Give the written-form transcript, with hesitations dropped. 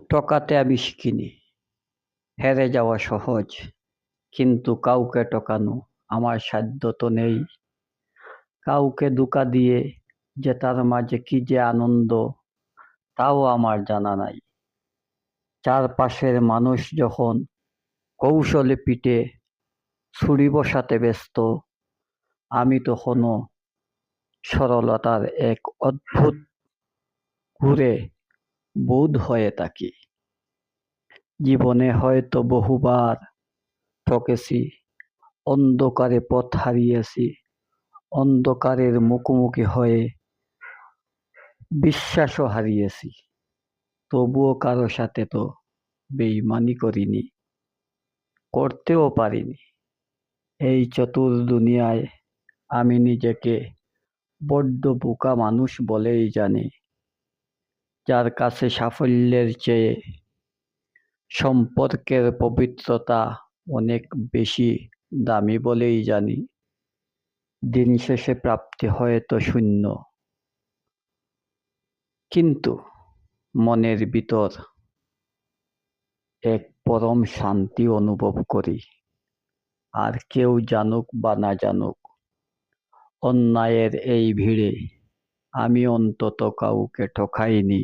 ঠকাতে আমি শিখিনি। হেরে যাওয়া সহজ, কিন্তু কাউকে ঠকানো আমার সাধ্য তো নেই। কাউকে ধোঁকা দিয়ে জেতার মাঝে কি যে আনন্দ, তাও আমার জানা নাই। চারপাশের মানুষ যখন কৌশলে পিঠে ছুরি বসাতে ব্যস্ত, আমি তখনও সরলতার এক অদ্ভুত ঘুরে বোধ হয়ে থাকি। জীবনে হয়তো বহুবার ঠকেছি, অন্ধকারে পথ হারিয়েছি, অন্ধকারের মুখোমুখি হয়ে বিশ্বাসও হারিয়েছি। তবুও কারো সাথে তো বেইমানি করিনি, করতেও পারিনি। এই চতুর দুনিয়ায় আমি নিজেকে বড্ড বোকা মানুষ বলেই জানি, যার কাছে সাফল্যের চেয়ে সম্পর্কের পবিত্রতা অনেক বেশি দামি বলেই জানি। দিন শেষে প্রাপ্তি হয়তো শূন্য, কিন্তু মনের ভিতর এক পরম শান্তি অনুভব করি। আর কেউ জানুক বা না জানুক, অন্যায়ের এই ভিড়ে আমি অন্তত কাউকে ঠকাইনি।